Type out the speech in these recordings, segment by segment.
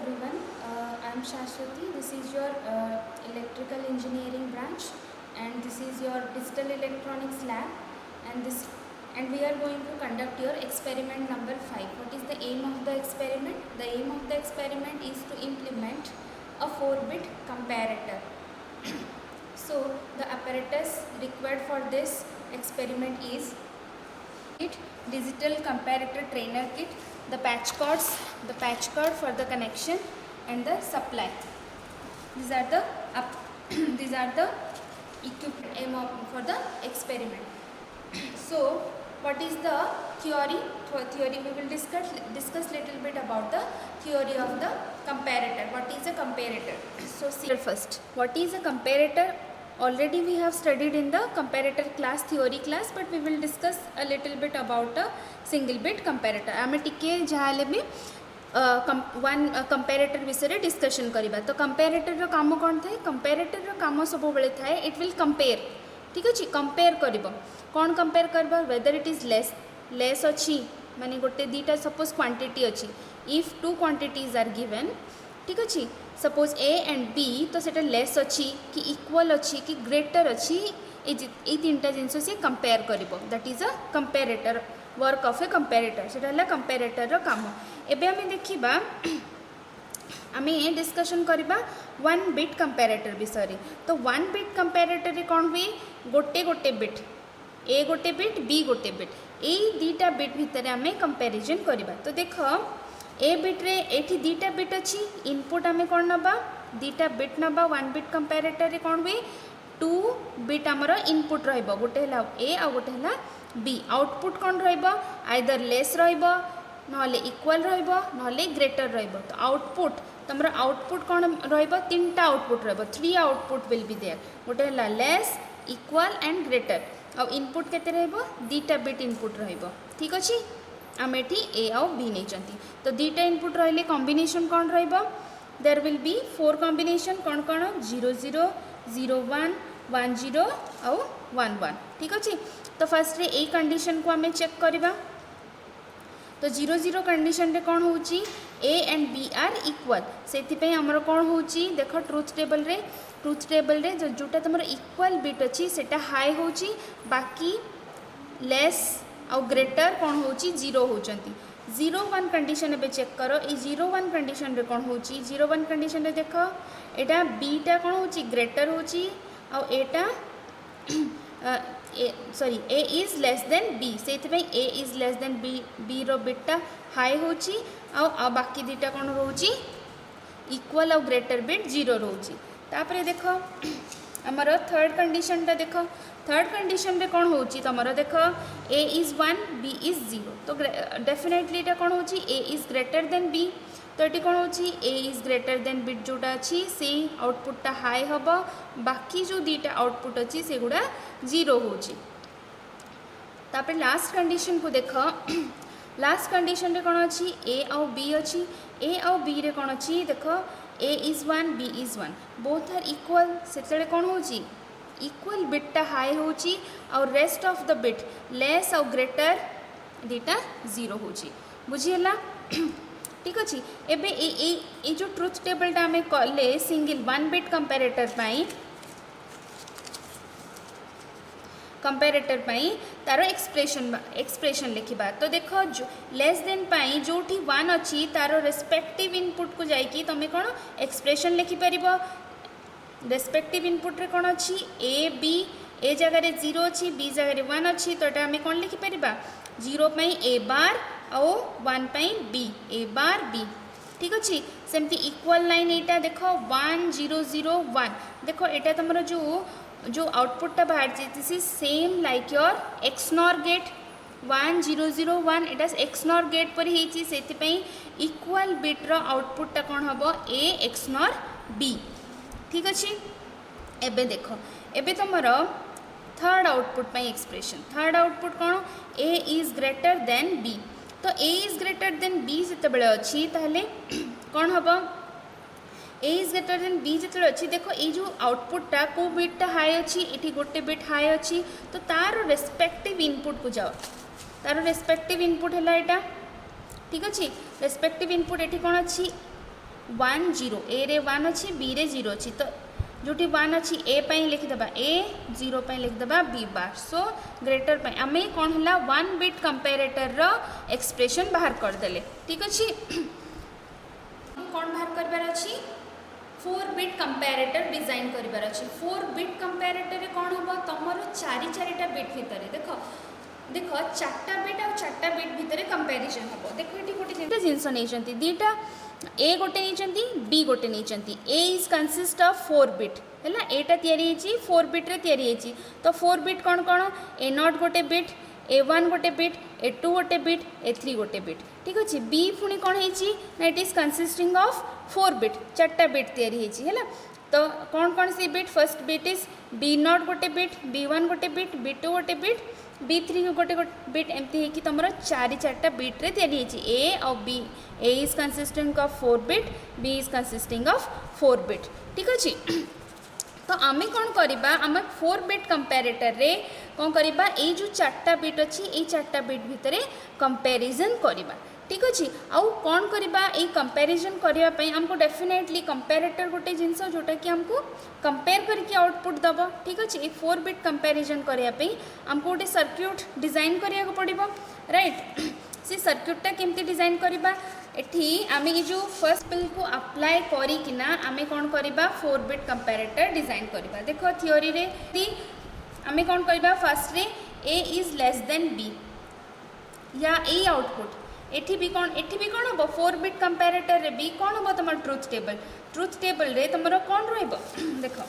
everyone. I am Shashwati. This is your electrical engineering branch, and this is your digital electronics lab, and we are going to conduct your experiment number 5. What is the aim of the experiment? The aim of the experiment is to implement a 4-bit comparator. So the apparatus required for this experiment is digital comparator trainer kit, the patch cord for the connection, and the supply. These are the equipment for the experiment. So what is the theory? For theory we will discuss little bit about the theory of the comparator. What is a comparator? So see first, what is a comparator? Already we have studied in the comparator class, theory class, but we will discuss a little bit about a single bit comparator. आमे टिके जहाँ भी one comparator विषय discussion करिबा. तो comparator रो काम कौन थाए? कंपेरेटर रो काम सब बेले थाए इट विल कंपेयर. ठीक अछि, कंपेयर करिबो. कौन कंपेयर करबो? वेदर इट इज लेस अछि माने गोटे दीटा सपोज क्वांटिटी अछि. If two quantities are given, ठीक अछि, सपोज ए एंड बी, तो सेटा लेस अच्छी कि इक्वल अच्छी कि ग्रेटर अच्छी, ये तीनटा जिनस से कंपेयर करिबो. That is a comparator, work of A comparator. सेटा हला कंपेरेटर रो काम. एबे हमें देखिबा, हमें डिस्कशन करिबा 1 बिट कंपेरेटर विषय. तो 1 बिट कंपेरेटर रे कोन हुए? गोटे बिट, ए गोटे बिट, बी गोटे बिट, ए दीटा बिट भितर हमें कंपैरिजन करिबा. तो देखो ए बिट्रे एठी दीटा बिट अच्छी, इनपुट आम कौन नबा? दीटा बिट नबा. 1 बिट कंपेरेटर रे कौन हुए? 2 बिट आमर इनपुट रहिबो. गोटे हला ए आ गोटे हला बी. आउटपुट कौन रहिबो? आइदर लेस रहिबो, नहले इक्वल रहिबो, नहले ग्रेटर रहिबो. तो आउटपुट तमर आउटपुट कौन रहिबो? 3टा आउटपुट रहिबो. 3 आउटपुट विल बी देयर. गोटे हला लेस, इक्वल एंड ग्रेटर. आ इनपुट केते रहिबो? दीटा बिट इनपुट रहिबो. ठीक अछि. आम एटी ए आउ बी नहीं चंती. तो दीटा इनपुट रहिले कॉम्बिनेशन कौन रहिबो? There will be 4 combination. कौन कौन? 0 0 0 1 1 0 आउ 1 1. ठीक अछि. तो फर्स्ट रे ए कंडीशन को आम चेक करबा. तो 0 0 कंडीशन रे कौन होची? A and B are equal. सेति पे हमर कौन होची? देखो ट्रुथ टेबल रे जोटा तमर इक्वल बिट अछि सेटा हाई होची, बाकी लेस आउ ग्रेटर कौन होची? 0 होचंती. 0 1 कंडीशन एबे चेक करो. ए 0 1 कंडीशन रे कौन होची? 0 1 कंडीशन रे देखो एटा बी टा कौन होची? ग्रेटर होची, आउ एटा sorry A is less than B. सेति पे A is less than B रो बिटा हाई होची, आउ बाकी दीटा कौन रोची? इक्वल आउ ग्रेटर बिट 0 रोची. तापरे देखो आमर थर्ड कंडीशन टा देखो. थर्ड कंडीशन रे कौन होची? तमर देखो ए इज 1 बी इज 0. तो डेफिनेटली एटा कौन होची? ए इज ग्रेटर देन बी. तो ये कौन होची? ए इज ग्रेटर देन बिट जोटा अच्छी से आउटपुटा हाई हम, बाकी जो दीटा आउटपुट अच्छी से गुड़ा 0 होची. तापर लास्ट कंडीशन को देख. लास्ट कंडीशन रे कौन अच्छी? ए आउ बी अच्छी. ए आउ बी रे कौन अच्छी? देख A is 1 B is 1, both are equal. से कौन होची? इक्वल बिटा हाई होची, और rest of the bit less और ग्रेटर दीटा 0 होची. बुझीला? ठीक अच्छे. एबे ए जो ट्रुथ टेबल टा हमें कले सिंगल 1 बिट कंपेरेटर पाई तार एक्सप्रेशन लिखा. तो देखो जो लेस देन पाई जोठी 1 अच्छी तार रेस्पेक्टिव इनपुट को जाइकी तुम कौन एक्सप्रेशन लिखिपर. रेस्पेक्टिव इनपुट रे कौन अच्छी? A B. ए जगह 0 अच्छी, बी जगह 1 अच्छी. तो यहाँ आम कौन लिखिपर? 0 पाई ए बार आउ 1 पाई बी, ए बार बी. ठीक अच्छे. सेमती इक्वल लाइन एटा देखो 1 0 0 1. देखो एटा तुम जो आउटपुटा बाहर this is same like your XNOR gate. 1 0 0 1 Etah XNOR gate पर ही से इक्वल बिट्र आउटपुटा कौन हम? ए एक्सनॉर बी. ठीक अच्छे. एबे देखो एबे तुम third output expression. Third output कौन? ए इज ग्रेटर देन बी. तो ए इज ग्रेटर देन बी जिते अच्छी ताहले कौन हम? ए इज ग्रेटर देन बी जिते अच्छी. देखो ये जो आउटपुटा को बिटा हाई अच्छी, ये गोटे बिट हाई अच्छी. तो तार रेस्पेक्टिव इनपुट को जाओ. तार रेस्पेक्टिव इनपुट है यहाँ. ठीक अच्छे. रेस्पेक्टिव इनपुट ये कौन अच्छी? 1 0 ए रे 1 अच्छी बी रे 0 अच्छी तो जो 1 अच्छी ए पाई लिखिदेबा ए 0 पाई लिखिदेबा बी बार सो ग्रेटर पाई आमे कौन है 1 बिट कंपेरेटर रो एक्सप्रेशन बाहर करदेले ठीक अच्छी कौन बाहर करबार अच्छी 4 बिट कंपेरेटर डिजाइन करिबार अछि 4 बिट कंपेरेटर कौन हम तुमर चारिटा बिट भितर देख देख 4टा बिट और 4टा बिट भितर कंपैरिजन हम देख ये गोटे जिनस नहीं दीटा ए गोटे नहीं बी गोटे नहीं ए इज कंसिस्ट ऑफ 4 बिट है एटा तैयारी 4 बिट रे तैयारी तो 4 बिट कौन कौन ए नॉट गोटे बिट A1 गोटे बिट A2 गोटे बिट A3 गोटे बिट ठीक अच्छे बी पुणी कौन है it is consisting of 4 bit 4टा बिट तैयारी है तो कौन कौन सी bit first bit is B0 गोटे बिट B1 गोटे बिट B2 गोटे बिट B3 गोटे बिट एमती है तुम 4टा बिट रे तैयारी A और B A is consisting of 4 bit B is consisting of 4 bit ठीक अच्छे तो आमे कौन करिबा आमे 4 बिट कंपैरेटर रे कौन करिबा ए जो 4टा बिट अच्छी ए 4टा बिट भितरे कंपैरिजन करिबा ठीक अच्छे आउ कौन करिबा ए कंपैरिजन करिया पई हमको डेफिनेटली कंपैरेटर गोटे जिनस जोटा कि हमको कंपेयर करके आउटपुट दबो ठीक अच्छे ए 4 बिट कंपैरिजन करिया पई हमको गोटे सर्किट डिजाइन करिया को पड़िबो राइट से सर्किटटा केमती डिजाइन करिबा एठी आमे ये जो फर्स्ट बिल को अप्लाई करिकिना आमे कौन करिबा 4 बिट कंपैरेटर डिजाइन करिबा देखो थ्योरी रे आमे कौन करिबा first ray A is less than B या ए आउटपुट एठी भी कौन हम 4 बिट कंपैरेटर रे बी कौन हम तुम ट्रुथ टेबल रे तुम कौन रहिबो देखो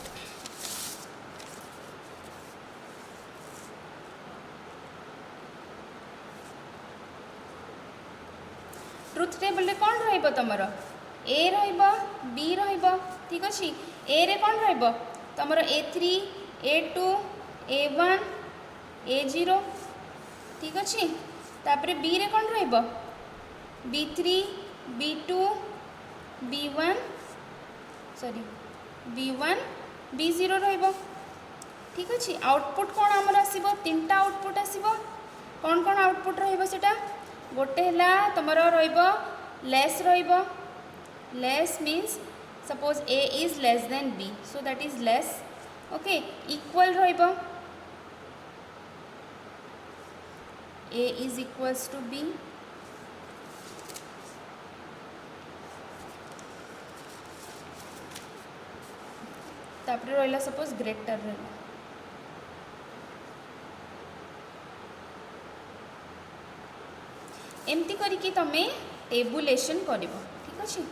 ट्रुथ टेबल रे कौन रहिबो तुमर ए रहिबो बी रहिबो ठीक अछि ए रे कौन रहिबो तुमर A3 A2 A1 A0 ठीक अछि तापरे बी रे कौन रहिबो B3 B2 B1 sorry B1 B0 रहिबो ठीक अछि आउटपुट कौन हमर आसीबो 3टा आउटपुट आसीबो कौन कौन आउटपुट रहिबो सेटा गोटे है तुम less means suppose A is less than B so that is less okay equal A is equals to B तापर रहा सपोज ग्रेटर रहा एमती करिकी तमे टेबुलेशन करिवो ठीक अछि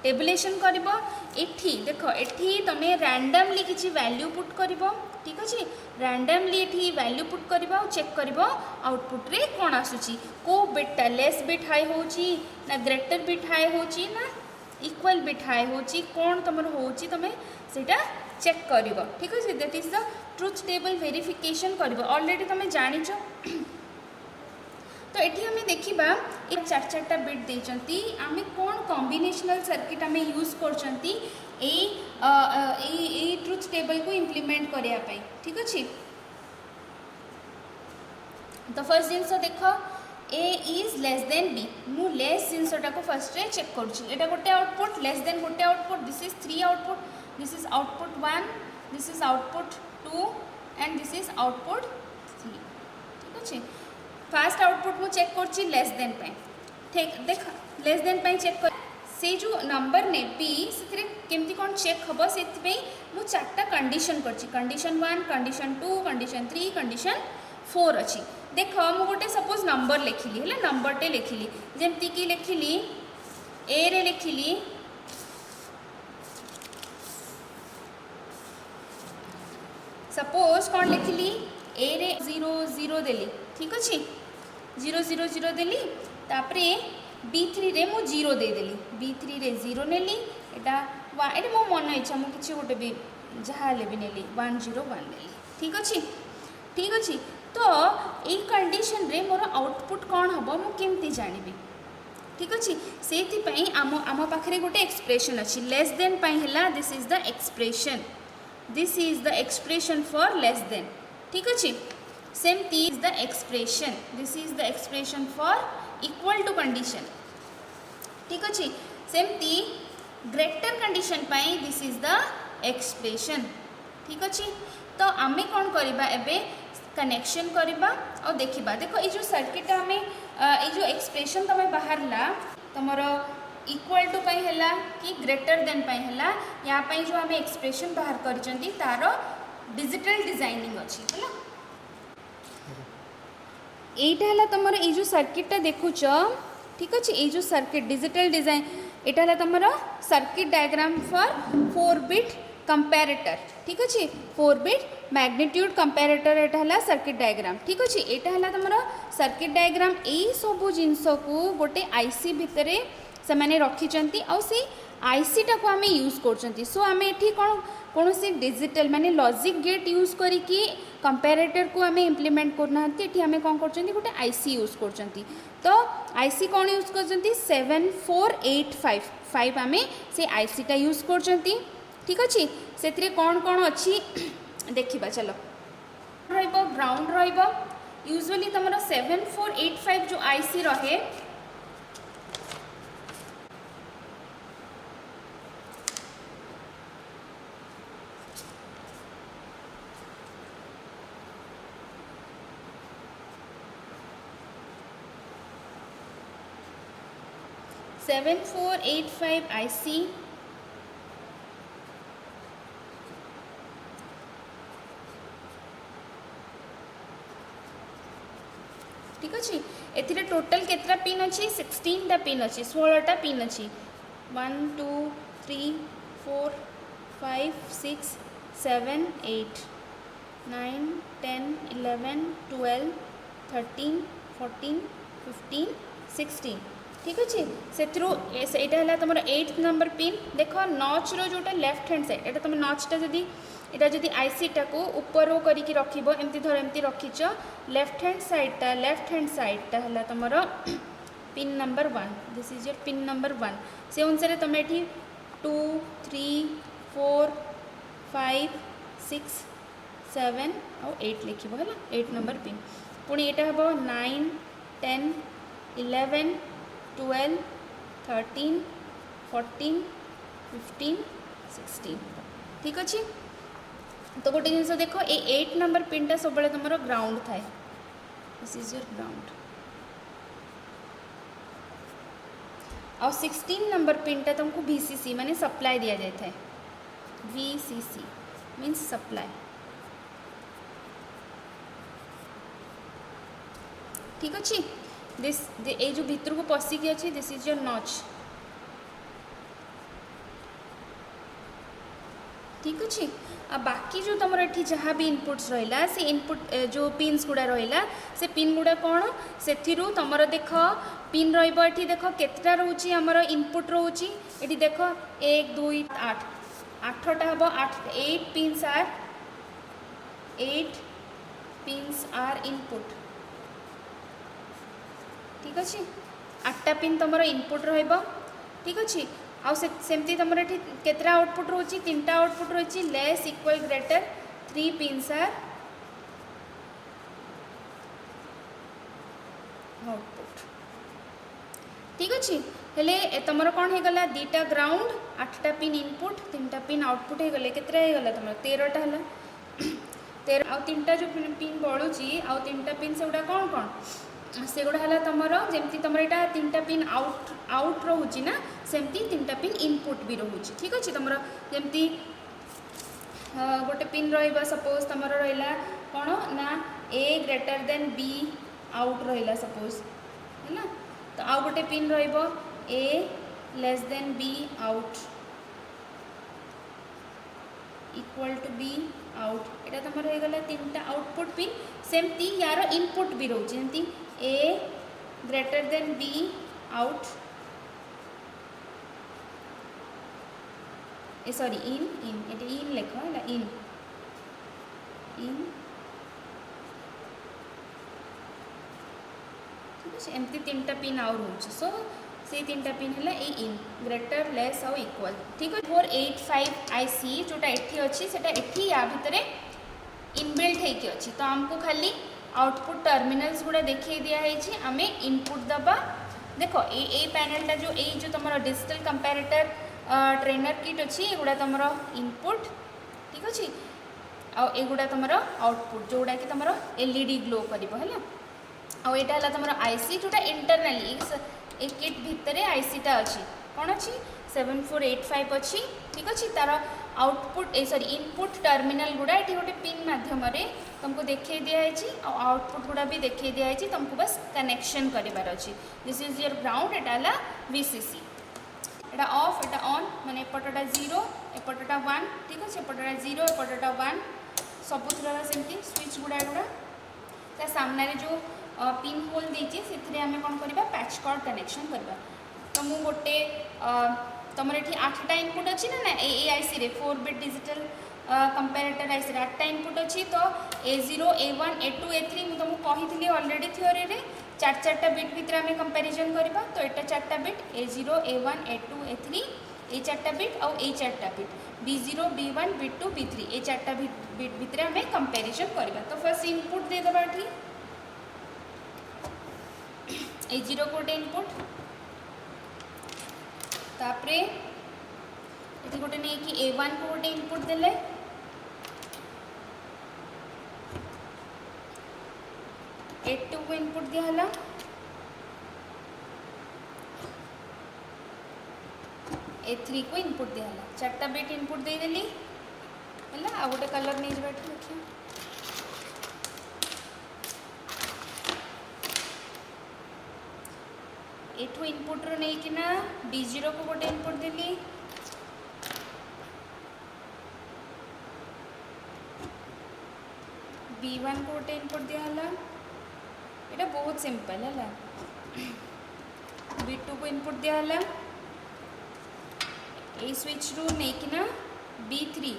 टेबुलेशन करिवो एठी देखो एठी तमे रैंडमली किछि वैल्यू पुट करिवो ठीक अछि रैंडमली एठी वैल्यू पुट करिवो और चेक करिवो आउटपुट रे कोन आसुची को बिट लेस बिट हाई होची ना ग्रेटर बिट हाई होची ना इक्वल बिट हाई होची कोन तमर होची तमे सेटा चेक करिवो ठीक अछि that is the truth table verification करिवो ऑलरेडी तमे जानिचो तो ये आम देखा एक 4टा बिट देती आम कौन कॉम्बिनेशनल सर्किट आम यूज कर ट्रुथ टेबल को इम्प्लीमेंट करने ठीक अच्छे तो फर्स्ट जिनस देख A is less than B मु लेस जिनसटा को फर्स्ट रे चेक करुँचा गोटे आउटपुट लेस देन गोटे output this is 3 output this is output 1 this is output 2 and this is output 3 ठीक अच्छे फास्ट आउटपुट मु चेक करछि लेस देन पे ठीक देख लेस देन पे चेक कर से जो नंबर ने बी से केमती कौन चेक हम से मु 4टा कंडीशन करछि कंडीशन 1 कंडीशन 2 कंडीशन 3 कंडीशन 4 अच्छी देख मु गोटे सपोज नंबर लिखिली है नंबरटे लिखिली जमती कि लिखिली ए रे लिखिली सपोज कौन लिखिली ए रे 0 0 देली ठीक अच्छे 0 0 0 देली तापरे B3 रे मु 0 दे देली B3 रे 0 नेली एटा एटा मो मन इच्छा मु किछि गोटे भी जहाँ भी नेली 1 0 1 नेली ठीक अच्छे तो ये कंडीशन रे मोर आउटपुट कौन हम मु केमती जानिबी ठीक अच्छे से आम पाखे गोटे एक्सप्रेशन अच्छी लेस देन है this is the expression for less than ठीक अच्छे सेमती is the expression this is the expression for equal to condition ठीक अच्छे सेमती ग्रेटर कंडीशन पाई दिस इज द एक्सप्रेशन। ठीक अच्छे तो आम कौन करवा एबे कनेक्शन करवा और देखा देख ये सर्किट आम ये जो एक्सप्रेशन तुम बाहरला तुमर इक्वल टू पाई है कि ग्रेटर देन पाई है यहाँ पाई जो आम एक्सप्रेशन बाहर कर तार डिजिटल डिजाइनिंग अच्छी है यहीटा है तुम ये जो सर्किटा देखुच। ठीक अच्छे ये जो सर्किट डिजिटल डिजाइन यहाँ है तुम circuit diagram for 4 bit comparator. ठीक अच्छे 4 बिट मैग्नीट्यूड कंपैरेटर यहाँ है सर्किट डायग्राम। ठीक अच्छे यहाँ है तुम सर्किट डायग्राम यही सब जिनस को गोटे आईसी भितर से मैंने रखिंट आउ से आईसी टाक आम यूज कर सो आम ये कौन कौन से डिजिटल माने लॉजिक गेट यूज करिकी कंपैरेटर को आम इम्प्लीमेंट करना ये आम कौन कर गोटे आईसी यूज कर तो आईसी कौन यूज कर 74855 आम से आईसीटा यूज कर। ठीक अच्छे से कौन कौन अच्छी देखा चलो ग्राउंड यूजुअली तुम 7485 जो आईसी रहे सेवन 485 आईसी ठीक अच्छे ए टोटल केतरा पिन अच्छी 16टा पिन अच्छी 16टा पिन अच्छी 1 2 3 4 5 6 7 8 9 10 11 12 13 14 15 16 ठीक अच्छे से यहाँ तुम 8th नंबर पिन देख नच रोटा लेफ्ट हैंड साइड यहाँ तुम नचटा जदि यहाँ जदि आईसी टाक ऊपर करके रखिब एमती धर एमती रखीच लेफ्ट हैंड साइडटा है तुम pin number 1 this is your pin number 1 से अनुसार तुम ये 2 3 4 5 6 7 और 8 लिखब है 8 नंबर पिन पुणी यहाँ हम 9 10 11 12 13 14 15 16 ठीक अच्छे तो गोटे जिन देख ये 8 नंबर पिनटा सब तुम ग्राउंड थाए दिस इज योर ग्राउंड और 16 नंबर पिनटा तुमको VCC माने सप्लाई दिया जाता है VCC मीन्स सप्लाई ठीक अच्छे दिस ये जो भितर को पशिकी अच्छे दिस इज योर नच ठीक अच्छे आ बाकी जो तुम ये जहाँ भी इनपुट्स रहा से इनपुट जो पिन्स गुड़ा रहा से पिन गुड़ा कौन से तुम देख पिन रही देख केतटा रोचे आमर इनपुट रोचे ये देख 1 2 8 8टा हम 8 पिन्स आर इनपुट ठीक अच्छे 8टा पिन तुम इनपुट ठीक अच्छे आमती तुम केतरा आउटपुट रोची 3टा आउटपुट रही less equal greater 3 pins are output ठीक अच्छे हेले तुम कौन हो गला 2टा ग्राउंड 8टा पिन इनपुट 3टा पिन आउटपुट हो गले केतरा हो गला तुम 13टा है 13 आउ 3टा जो पिन बलूची आउ 3टा पिन से गुड़ा कौन कौन से गुड़ा है तुम जमी तुम यहाँ 3टा पिन आउट रोचे ना सेमती 3टा पिन इनपुट भी रोचे ठीक अच्छे तुम जमी गोटे पिन रपोज तुम रहा कौन ना A greater than B out रहा सपोज है ना तो आउ गोटे pin A less than B out equal to B out यहाँ तुम होगा 3टा आउटपुट पिन सेमती यार इनपुट भी रोचे जमी A greater than B out sorry इन लेख है इन ठीक है एमती 3टा पिन आउ रोचे सो से 3टा पिन है इन ग्रेटर लेस आउ इक्वल ठीक है 485 आईसी जोटा एठी अच्छी से एठी या भितर इनबिल्ट होती अच्छी तो आमको खाली आउटपुट टर्मिनल्स गुड़ा देखा दिखाई आम इनपुट दबा देख ए पैनलटा जो तुम डिजिटल कंपैरेटर ट्रेनर किट अच्छी एगुड़ा तुम इनपुट ठीक अच्छे आगुड़ा तुम आउटपुट जोड़ा कि तुम एलईडी ग्लो कर आईटा तुम आईसी जोटा इंटरनाली ए किट भितर आईसीटा अच्छी कौन अच्छी 7485 अच्छी ठीक अच्छे तार आउटपुट सॉरी इनपुट टर्मिनाल गुड़ा ये गोटे पिन मध्यम तुमको देखे दिखाई आउटपुट गुड़ा भी देखे दिखाई तुमको बस कनेक्शन करार अच्छी this is your ground Etah VCC Etah of Etah on माने एपटटा 0 एपटटा 1 ठीक अच्छे एपटटा 0 एपटटा 1 सबुथर सेमती स्विच गुड़ा ता सामने जो पिन होल देती से आम कौन करवा पैच कॉर्ड कनेक्शन करवा तो मु गोटे तुम ये 8टा इनपुट अच्छी ना ए आईसी रे 4 बिट डिजिटल कंपैरेटर आईसी 8टा इनपुट अच्छी तो A0 A1 A2 A3 मुझे तुमको कही ऑलरेडी थ्योरी रे 4 बिट भितर आम कंपैरिजन करवा तो यहाँ 4टा bit A0 A1 A2 A3 ये 4टा बिट और ये 4टा bit B0 B1 B2 B3 ये 4टा बिट भितर आम कंपैरिजन करवा तो फर्स्ट इनपुट देदेबा A0 को गोटे इनपुट तापरे ये गोटे नहीं कि A1 को गोटे इनपुट देले A2 को इनपुट दिया A3 को इनपुट दिया 4टा बिट इनपुट देदेली है आ गोटे कलर नहीं जाए देखिए एठू इनपुट रो नहीं कि ना B0 को गोटे इनपुट देली B1 को गोटे इनपुट दिया ये बहुत सिंपल है B2 को इनपुट दिया ए स्विच रू नहीं कि ना B3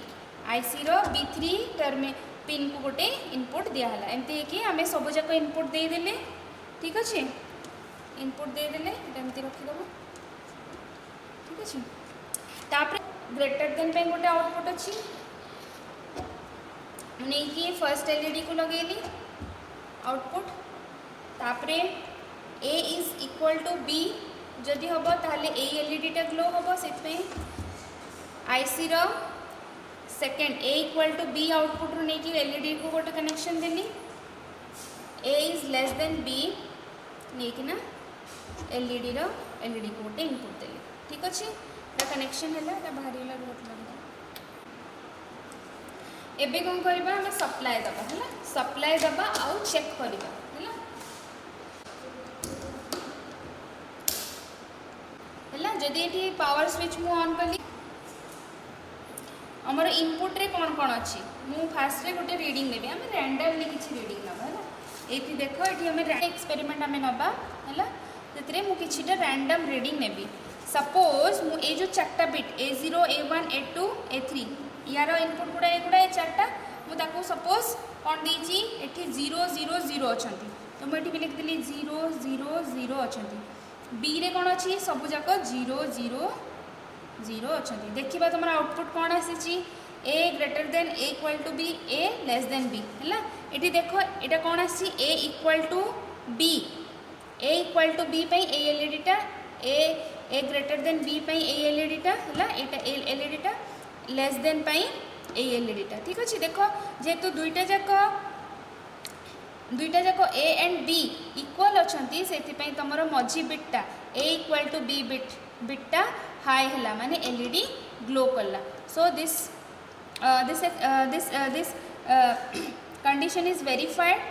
आईसी रो B3 टर्म पिन को गोटे इनपुट दिया एमती कि आम सब जाक इनपुट देदेले ठीक अच्छे इनपुट देदेले एमती रखीदेव ठीक अच्छे तापर ग्रेटर देन पे गोटे आउटपुट अच्छी नहीं कि फर्स्ट एलईडी को लगेली आउटपुट तापरे A is equal to B जदि हम ताहले ए एलईडीटा ग्लो हम से आईसी रो second A equal to B output रू नहीं एलईडी को गोटे कनेक्शन देली A is less than B नहीं कि ना एलईडी रो एलईडी को गोटे इनपुट देली ठीक अच्छे कनेक्शन है बाहर बहुत लगे एबे कौन करबा हमें सप्लाई दबा है सप्लाई दबा आउ चेक करबा है जदि ये पावर स्विच मु ऑन कली हमर इनपुट रे कौन कौन अच्छी मु फास्ट रे गोटे रीडिंग नेबी आम रैंडमली किसी रीडिंग नबा है ये देख ये आम एक्सपेरिमेंट आम नबा है से मु किछिटा रैंडम रीडिंग नेबी सपोज मु ए जो 4टा bit A0 A1 A2 A3 यार इनपुट गुड़ा एगुड़ा ये 4टा मुझे सपोज कौन देती ये 0 0 0 अच्छा तो मुझे भी लिखिदेली 0 0 0 अच्छा बी रे कौन अच्छी सब जाक 0 0 0 अच्छा देखा तुम आउटपुट कौन आसी A greater than A equal to B A less than B है ये देख यहाँ कौन आसी A equal to B A equal to B ए एलईडीटा ए ग्रेटर देन बी ए एलईडीटा है यहाँ एलईडीटा लेस देन पाई ए एलईडीटा ठीक अच्छे देख जेहेतु दुईटा जाक ए एंड बी इक्वल अच्छा से तुम मझी बिटा ए इक्वल टू बी बिटा हाई है माने एलईडी ग्लो कला so this condition is verified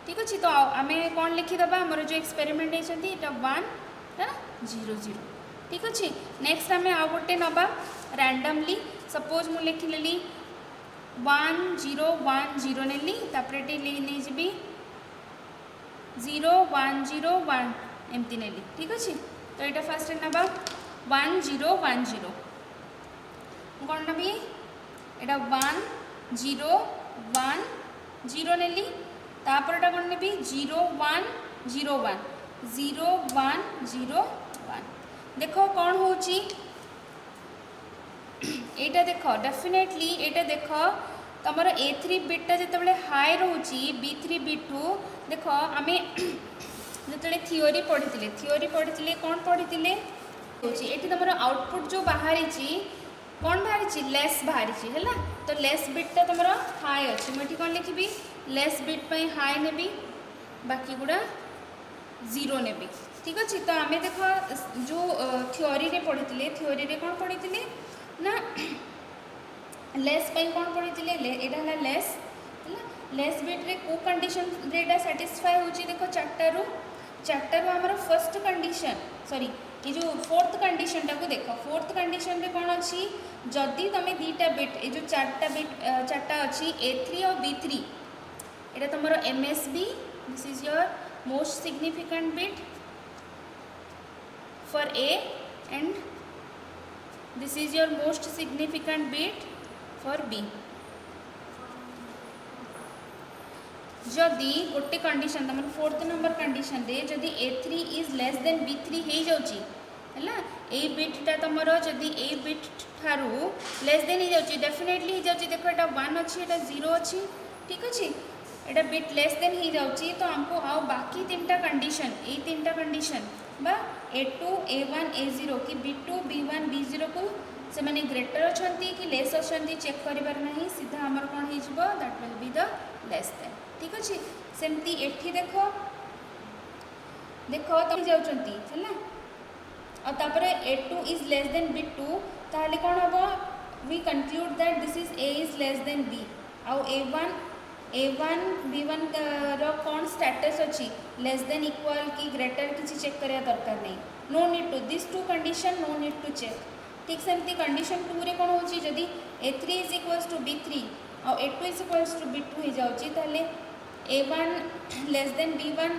ठीक अच्छे तो आम कौन लिखिदबा आमर जो एक्सपेरिमेंट होती 1 0 0 ठीक अच्छे नेक्स्ट आम आउ गोटे नबा रैंडमली सपोज मु लिखिली 1 0 1 0 नेली तापर नहीं जी 0 1 0 1 एमती नेली ठीक अच्छे तो यहाँ फास्ट नबा 1 0 1 0 कौन नबी यहाँ 1 0 1 0 नेली तापर कौन नेबी 0 1 0 1 0 1 0 1 देख कौन हो यहाँ देख डेफिनेटली यहाँ देख तुम A3 बिटा जिते हाई रोचे B3 B2 देख आम जो थियोरी पढ़ी कौन पढ़ी ये तुम आउटपुट जो बाहरी कौन बाहरी लेस बाहरी है तो लेस बिटा तुम हाई अच्छी मुझे कौन लिखी लेस बिट पर हाई नेबी बाकी गुड़ा जीरो नेबी ठीक अच्छे। तो आम देख जो थियोरी रे पढ़ी थियोरी रे कौन पढ़ी ना लेस कौन पढ़ी यहाँ लेस लेस बिट रे को कंडीशन रेटा साटिस्फाई होची देखो चार्टारू आमर फर्स्ट कंडीशन सॉरी ये जो फोर्थ कंडीशन टाक देख फोर्थ कंडीशन रे कौन अच्छी जदि तुम दीटा बिट ये जो चार्टा अच्छी A3 और B3 ये तुम MSB this is your most significant bit for A and this is your most significant bit for B। जदि गोटे कंडीशन तुम फोर्थ नंबर कंडीशन रे जदि A3 is less then B3 हो जाउची हैला ए बिटटा तुम जदि ए बिट ठारू लेस देन हो जाउची डेफिनेटली हो जाउची देखो एटा 1 अच्छी एटा 0 अच्छी ठीक अच्छे एटा बिट लेस देन हो जाउची तो हमको आउ बाकी तीनटा कंडीशन बा A2 A1 A0 कि B2 B1 B0 को से माने ग्रेटर अच्छी कि लेस अच्छी चेक करिबार नहीं सीधा हमर कौन हो that will be the less than ठीक अच्छे। सेमती एठी देखो तुम जाउचंती हैला और तापर A2 is less then B2 ताले कौन हम we conclude that this is A is less than B आउ A1 B1 रो कौन स्टेटस अच्छी लेस देन इक्वल कि ग्रेटर किसी चेक करिया दरकार नहीं no need to this two condition no need to check ठीक सेमती कंडीशन 2 रे कौन होची जदि A3 is equals to B3 और A2 is equals to B2 हो जाउची ताले A1 लेस देन B1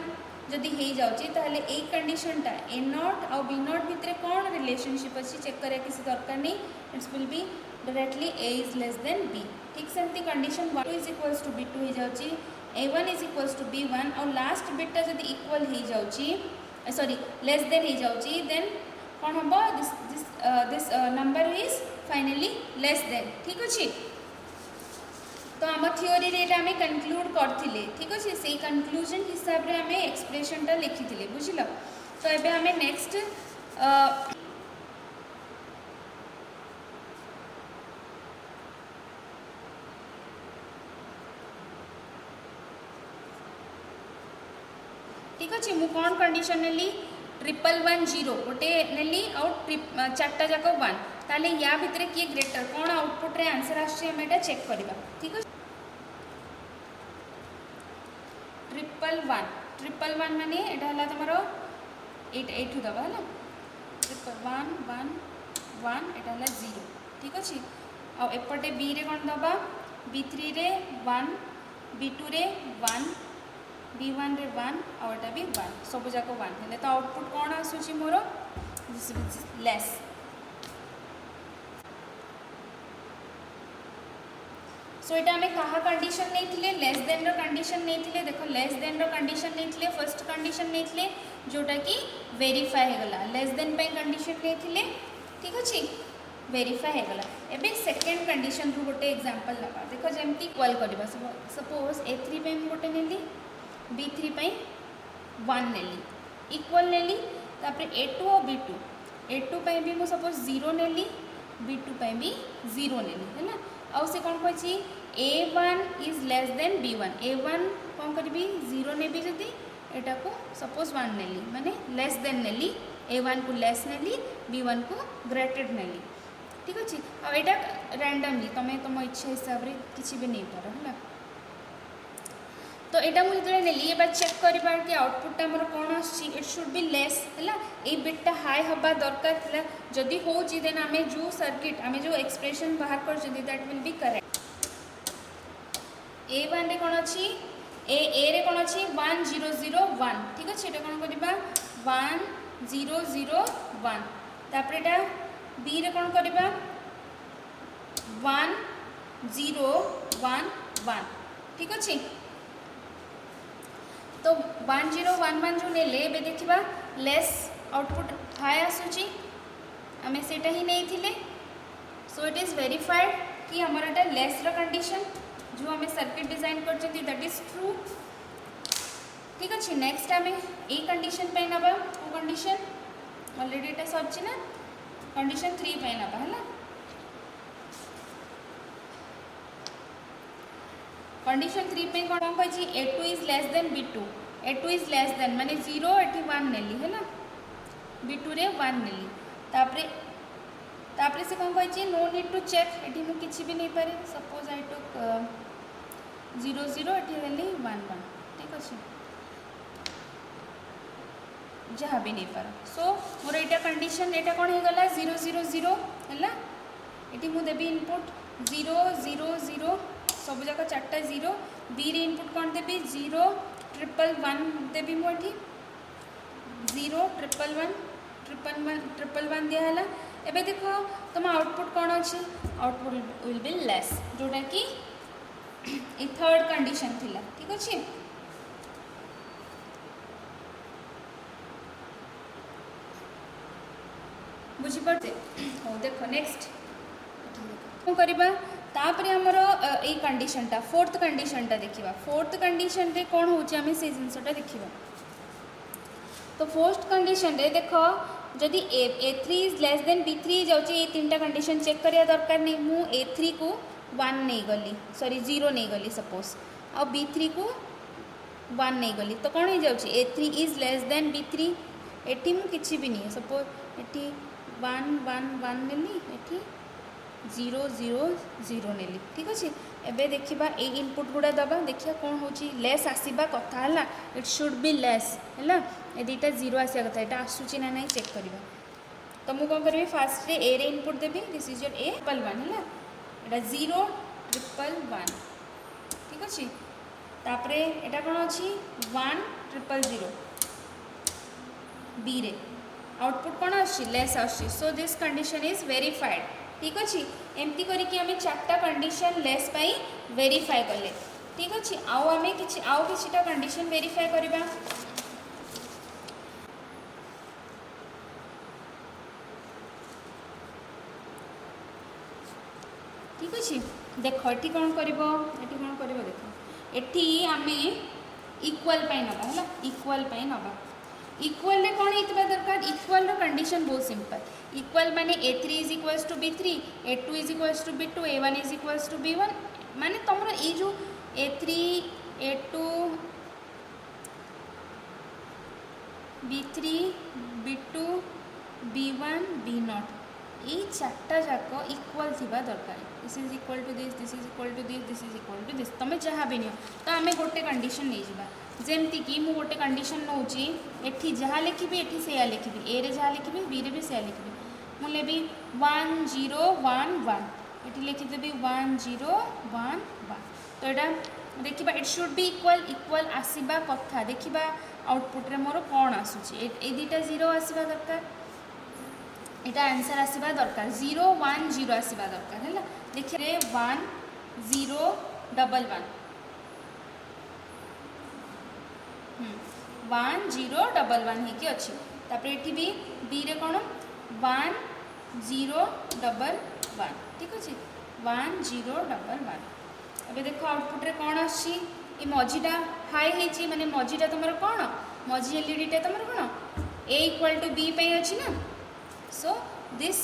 जदि हो जाउची ताले ए कंडीशनटा A0 और B0 भितर कौन रिलेशनशिप अच्छी चेक करिया किसी दरकार नहीं it's will be directly A is less than B ठीक सेमती condition 1 is equals to B2 हो जाउची A1 is equals to B1 और लास्ट बिटटा जदि इक्वल हो जाउची सॉरी लेस देन हो जाउची देन कौन हम this number is finally less than ठीक अच्छे। तो आम थियोरी रे आम कनक्लूड करथिले ठीक अच्छे से कनक्लूजन हिसाब रे आम एक्सप्रेशनटा लिखिथिले बुझिल। तो एबे आम नेक्स्ट ठीक अच्छे मु कौन कंडीशन नेली 111 गोटे नेली आउट चार्टा जाक 1 ताले या भितर किए ग्रेटर कौन आउटपुट रे आंसर आछे हम एटा चेक करबा ठीक अछि। 111 माने एटा हला तमरो 8 दबा हला 111 1 एटा हला 0 ठीक अछि। आ एपटे बी रे कौन दबा B3 रे 1 B2 रे 1 B1 रे 1 और एटा भी 1 सब जाक 1 हेले तो आउटपुट कौन आसुची मोर दिस इज लेस। सो एटा हमें कहा कंडीशन नहीं थिले लेस देन रो कंडीशन नहीं थिले देखो लेस देन रो कंडीशन नहीं थिले फर्स्ट कंडीशन नहीं थिले जोटा कि वेरीफाई हो गला लेस देन पे कंडीशन नहीं थिले ठीक अछि वेरीफाई हो गला। एबे सेकंड कंडीशन रू गोटे एग्जांपल लगा देखो जेमती इक्वल करबा सपोज A3 पे गोटे नेली B3 पे 1 नेली इक्वल नेली तापर A2 और B2 A2 पे भी मु सपोज 0 नेली B2 पे भी 0 नेली है ना आउ से कौन कहछि A1 is less then B1 A1 कौन करबी 0 नेबी जदी एटा को सपोज 1 नेली माने लेस देन नेली A1 को लेस नेली B1 को ग्रेटर नेली ठीक अछि। आ एटा रैंडमली तमे तुम इच्छा हिसाब रे किछि भी नहीं पार हला। तो एटा मु जदे नेली ए बात चेक करबा कि आउटपुट हमर कोन आछि इट शुड बी लेस हला ए बिटटा हाई हबा दरकार थला जदी हो जी देन हमें जो सर्किट हमें जो एक्सप्रेशन बाहर कर जदी that will be correct. A1 रे कोन अछि ए रे कोन अछि 1001 ठीक अछि एटा कोन करबा 1001 तापर एटा बी रे कोन करबा 1011 ठीक अछि। तो 1011 जो नेले बे देखिबा लेस आउटपुट हाई आसुची आमे सेटा ही नहीं थिले सो इट इज वेरीफाइड कि हमर एटा लेस रो कंडीशन जो हमें सर्किट डिजाइन करछथि दैट इज ट्रू ठीक अच्छे। नेक्स्ट आम ए कंडीशन पे नवा को कंडीशन ऑलरेडी एटा सरछि ना कंडीशन 3 पे नवा है कंडीशन 3 पे कौन कही a2 is less then b2 a2 is less then माने 0 एटी 1 नेली है b2 रे 1 नेली तापरे से कौन कही नो नीड टू चेक एटी मु किछि भी नहीं पारे सपोज आई टुक 0 0 एटी देली 1 1 ठीक अच्छे जहाँ भी नहीं पार सो मोर यहाँ कंडीशन यहाँ कौन हो गला 0 0 0 है ये मुझे देवी इनपुट 0 0 0 सब जाक 4टा 0 बी रे इनपुट कौन देवी 0 ट्रिपल 1 देवी मुझे 0 ट्रिपल 1 ट्रिपल 1 दिहला एबे देखो तुम आउटपुट कौन अच्छे आउटपुट विल बी लेस जोटा कि थर्ड कंडीशन थिला ठीक अच्छे। बुझीपे हो देखो नेक्स्ट कौन करवा तापर आमर ये कंडीशनटा फोर्थ कंडीशनटा देखा फोर्थ कंडीशन रे कौन होची आमे से जिनसटा देखा तो फोर्थ कंडीशन रे देखो जदि a3 is less then b3 जाउची ये तीनटा कंडीशन चेक करिया दरकार नहीं मु a3 को 1 नहीं गली सॉरी 0 नहीं गली सपोज आ b3 को 1 नहीं गली तो कौन हो जाउची a3 is less then b3 eighty मु किछि भी नहीं सपोज एटी 1 1 1 नेली एटी 0 0 0 नेली ठीक अच्छे। एबे देखिबा ए इनपुट गुड़ा दबा देखिया कौन होची लेस आसीबा कथा हला इट शुड बी लेस हला ए दुटा 0 आसिया कथा एटा आसुची ना नहीं चेक करिबा तो मु कोन करबी फास्ट रे ए रे input Devi this is your a triple 1 हला एटा 0 ट्रिपल 1 ठीक अच्छे तापरे एटा कौन अछि 1 ट्रिपल 0 बी रे आउटपुट कौन आछि लेस आछि सो दिस कंडीशन इज वेरीफाइड ठीक अच्छे। एमती करके आम 4टा कंडीशन लेस पाई वेरीफाई कले ठीक अच्छे आउ आम किछिटा कंडीशन वेरीफाई करबा ठीक अच्छे। देख ये कौन कर देख ये आम इक्वल पाई नबा है इक्वल पाई नबा इक्वल रे कौन होता दरकार इक्वल रो कंडीशन बहुत सिंपल इक्वल माने a3 is equals to b3 a2 is equals to b2 a1 is equals to b1 माने तुम ये जो a3 a2 b3 b2 b1 b0 ये 4टा जाक इक्वल थिबा दरकार this is equal to this this is equal to this this is equal to this तुम जहाँ भी नियो तो आम गोटे कंडीशन नहीं जावा जमती कि मु गोटे कंडीशन नौची एठी जहाँ लिखी एठी से लिखी ए रे जहाँ लिखी बी रे भी से लिखी मु लेबी 1 0 1 1 एठी लिखिदेवी 1 0 1 1 तो यहाँ देखा it should be equal equal आसवा कथा देखा आउटपुट रे मोर कौन आसूची ए दुटा 0 आसवा दरकार यहाँ आंसर आसवा दरकार 0 1 0 आसवा दरकार है देखिए 1 0 डबल 1 1 0 डबल 1 ही अच्छी तापर ये भी बी रे कौन 1 0 डबल 1 ठीक अच्छे 1 0 डबल 1 अबे देखो आउटपुट रे कौन आसी ये मझीटा हाई है माने मझीटा तुम कौन मझी एलईडीटा तुम कौन ए इक्वल टू बी पे अच्छी ना सो दिस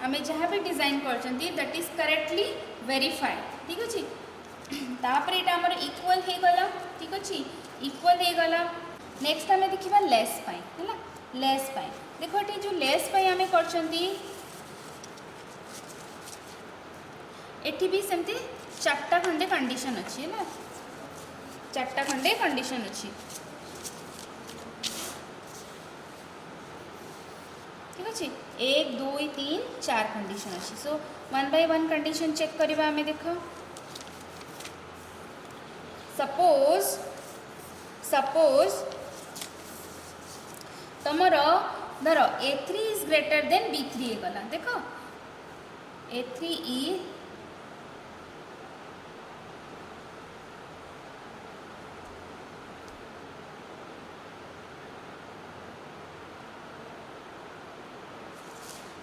आम जहाँ भी डिजाइन कर दैट इज करेक्टली वेरीफाइड ठीक अच्छे तापर यहाँ आमर इक्वल हो गला ठीक अच्छे इक्वल हो गला नेक्स्ट आम देखा लेस पाई है लेस पाई देखो ये जो लेस पाई आम कर एटी भी सेमती 4टा खंडे कंडीशन अच्छी है 4टा खंडे कंडीशन अच्छी ठीक अच्छे 1 2 3 4 कंडीशन अच्छी सो 1 बाय 1 कंडीशन चेक करवा आम देख सपोज तुमर धर a3 is greater then b3 गला देख a3 इज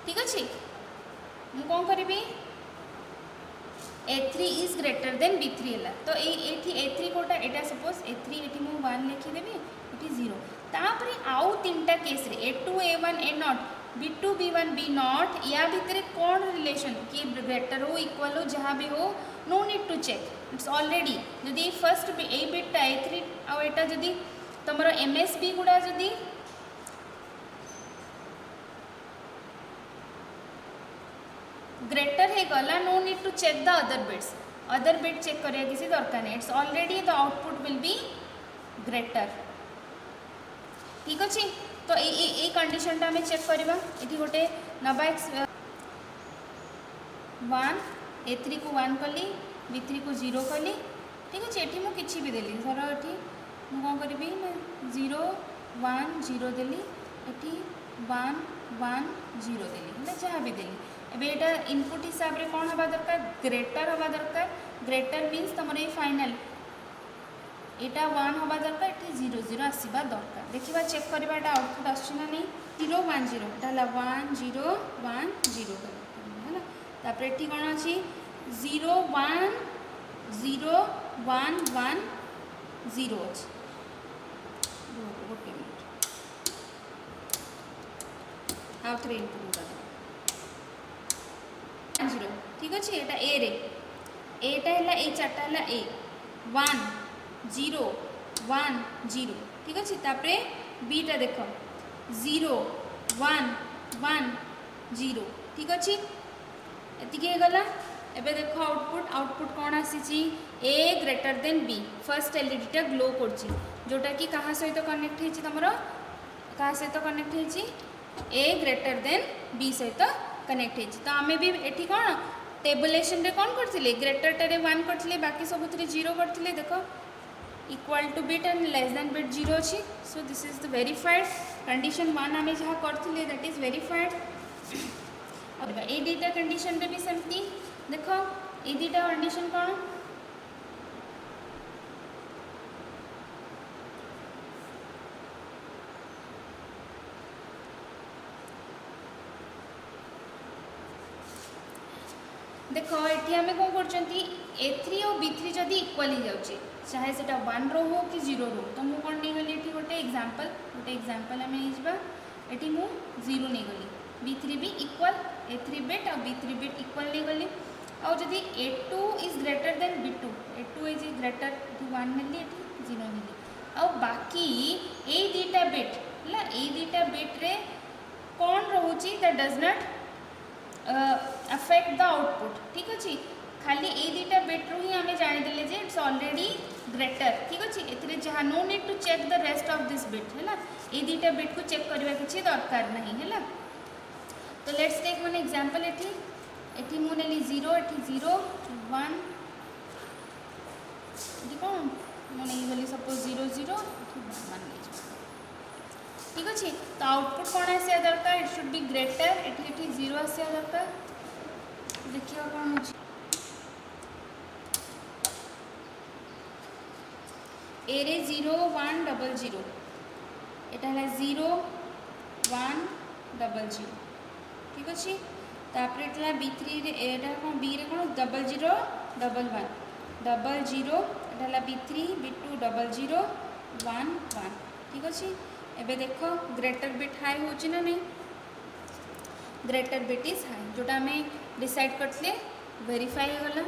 ठीक अच्छे मु कौन करी A3 is greater then B3 है तो ये A3 कोटा एटा सपोज A3 ये मु 1 लिखिदेवी ये 0 तापर आउ तीनटा केस रे A2 A1 A0 B2 B1 B0 या भितर कौन रिलेशन कि ग्रेटर हो इक्वल हो जहाँ भी हो no need to check it's already जदि फर्स्ट ए बिटा A3 आउ एटा जदि तुमर MSB गुड़ा जदि ग्रेटर है गला no need to check the other bit check करिया किसी दरकार नहीं it's already the output will be greater ठीक अच्छे तो ये कंडीशन टा चेक करवा ये गोटे नवा वन A3 को 1 कली B3 को 0 कली ठीक अच्छे ये मुझे किसी भी देली धर ये कौन करी 0 1 0 देली ये 1 1 0 देली जहाँ भी देली एबे एटा इनपुट हिसाब रे कौन हवा दरकार ग्रेटर हवा दरकार ग्रेटर मीन्स तुम ये फाइनल एटा 1 हवा दरकार ये 0 0 आसवा दरकार देखा चेक करवा आउटपुट आसना नहीं 0 1 0 एटा 1 0 1 0 है तापर ये कौन अच्छी 0 1 0 1 1 0 अच्छे गोटे मिनट आउ थे इनपुट 0 ठीक अच्छे यहाँ ए रे एटा है ए चार्टा है ए 1 0 1 0 ठीक अच्छे तापरे बीटा देख 0 1 1 0 ठीक अच्छे ये गला एबे देखो आउटपुट कौन आसी A greater than B first LED टा ग्लो करछि जोटा कि कहा सहित कनेक्ट होइछि तमरो कहा सहित कनेक्ट होइछि ए ग्रेटर देन बी सहित कनेक्ट होइछि तो आमे भी एठी कौन टेबुलेशन रे कौन करथिले ग्रेटर टारे 1 करथिले बाकी सबुतरे 0 करथिले देखो equal two bit and less than bit 0 अछि so this is the verified condition 1 आमे जहाँ करथिले दैट इज वेरीफाइड अब ए दुटा कंडीशन रे भी सेमती देखो ए दुटा कंडीशन कौन देखो ये आम कौन कर A3 और B3 जदि इक्वल हो जाए चाहे से 1 रो हो कि 0 रो तो मुझे कौन नहीं गली ये गोटे एग्जांपल आम ये मु 0 नहीं गली B3 भी इक्वल A3 बिट और B3 बिट इक्वल नहीं गली और जदि A2 is greater then B2 A2 is greater 1 नेली ये 0 नेली और बाकी ए दुटा बिट है ए दुटा बिट रे कौन रोची that does not affect the output ठीक अच्छे खाली ए दुटा बिट रू ही आम जानीदे जे इट्स ऑलरेडी ग्रेटर ठीक अच्छे ए जहाँ no need to check the rest of this bit है ए दुटा बिट को चेक करवा किसी दरकार नहीं है तो लेट्स टेक वन एग्जांपल एटी मु नेली 0 एटी 0 1 ये कौन मैं नहीं गली सपोज 0 0 1 ठीक अच्छे तो आउटपुट कौन आसा दरकार it should be greater eighty 0 आसा दरकार देखिए कौन हो ए रे 0 1 0 0 एटा है 0 1 0 0 ठीक अच्छे तापर एटा B3 रे एटा कौन B रे कौन 0 0 1 1 0 0 एटा है B3 B2 0 0 1 1 ठीक अच्छे एबे देखो ग्रेटर बिट हाई होची ना नहीं ग्रेटर बिट इज हाई जोटा आम डिसाइड करते वेरीफाई गला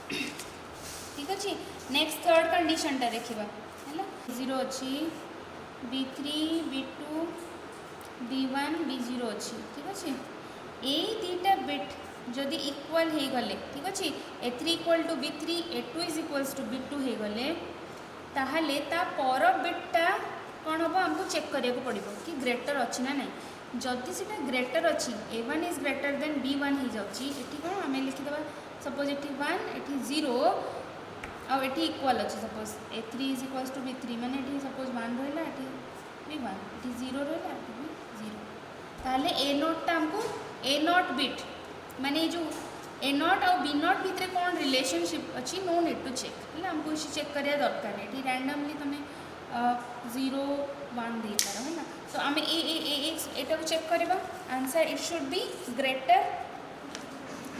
ठीक अच्छे नेक्स्ट थर्ड कंडीशन टा देखा है 0 अच्छी B3 B2 B1 B0 अच्छी ठीक अच्छे ए दुटा बिट जदि इक्वल हो गले ठीक अच्छे A3 equal to B3 A2 is equals to B2 हो गले ताहले ता पर बिटा कौन हम आमको चेक करिया को पड़ो कि ग्रेटर अच्छी ना नहीं जदि से ग्रेटर अच्छी A1 is greater then B1 हो जाऊँगी ये कौन आम लिखिदे सपोज ये 1 ये 0 आउ ये इक्वल अच्छे suppose A3 is equals to B3 मैंने ये सपोज 1 रहा ये B1 ये 0 रहा ये भी 0 ताहले A0 टा हमको A0 बिट माने जो A0 और B0 भितर कौन रिलेशनशिप अच्छी नो नीड टू चेक है हमको इसे चेक करिया दरकार नहीं ये रैंडमली तुम 0 1 दे पार है ना तो आम एटा को चेक करवा answer it should be greater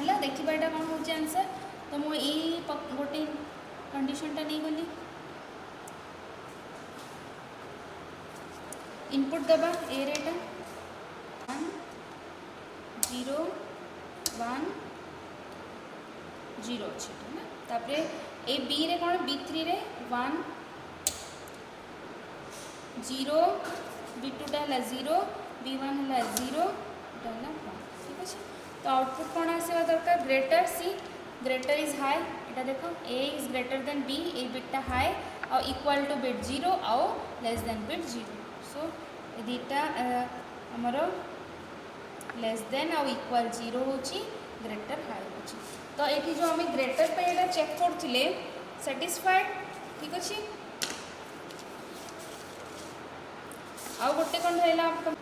है देखा यहाँ कौन हो आंसर। तो मुझे गोटे कंडीशनटा नहीं गली इनपुट दबा ए रेटा 1 0 1 0 अच्छे ना तापर ए बी रे कौन B3 रे 1 0 B2 है 0 B1 है 0 है 1 ठीक अच्छे। तो आउटपुट कौन आसवा दरकार ग्रेटर सी ग्रेटर इज हाई यहाँ देख A is greater than B A बिटा हाई आउ इक्वाल टू बिट 0 आउ लेस देन बिट 0 सो दीटा आमर लेस देन आउ इक्वाल 0 हो ग्रेटर हाई हो। तो ये जो आम ग्रेटर पे ये चेक करते सैटिस्फाइड ठीक अच्छे। आउ गोटे कौन रहा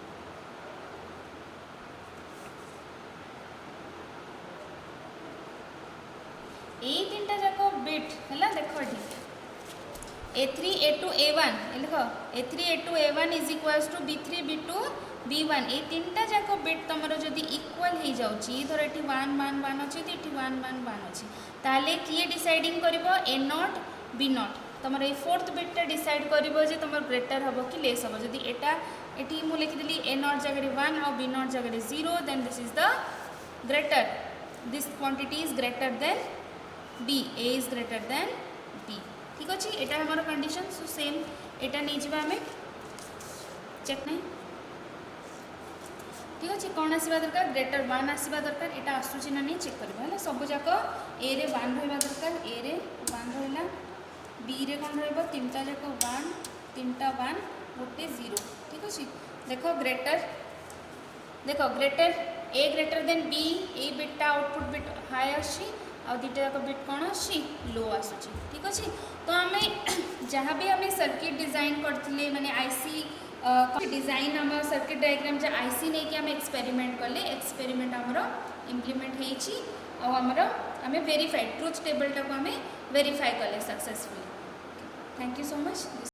ये तीन टा जाक बिट है देख A3 A2 A1 देख A3 A2 A1 is equals to B3 B2 B1 ये तीन टा जाक बिट तुम जदि इक्वल हो जाऊँगी धर ये 1 1 1 अच्छे तो ये 1 1 1 अच्छे ताले किए डिसाइडिंग कर A0 B0 तुम ये फोर्थ बिटा डिसाइड कर तुम ग्रेटर हम कि लेस हम जदि ये मुझे लिखिदी A0 जगह 1 और B0 जगह 0 then this is the greater this quantity is greater than B A is greater than B ठीक अच्छे। यहाँ हमारा कंडीशन सो सेम यहाँ नहीं जावा आम चेक नहीं ठीक अच्छे। कौन आसवा दरकार ग्रेटर 1 आसवा दरकार यहाँ आसूची ना नहीं चेक कर सब जाक ए रे 1 रहा दरकार ए रे 1 रहा बी रे कौन रहा तीन टा जाक 1 तीन टा 1 गोटे 0 ठीक अच्छे। देख greater A greater than B A beta output bit high आसी आ दुटा जाक बिट कौन आसी लो आसूची ठीक अच्छे। तो आम जहाँ भी आम सर्किट डिजाइन करते माने आईसी डिजाइन आम सर्किट डायग्राम जो आईसी नहीं कि आम एक्सपेरिमेंट कले एक्सपेरिमेंट आमर इम्प्लीमेंट हो आम वेरीफाइड ट्रुथ टेबल टाक आम वेरीफाई कले successfully. Thank you so much.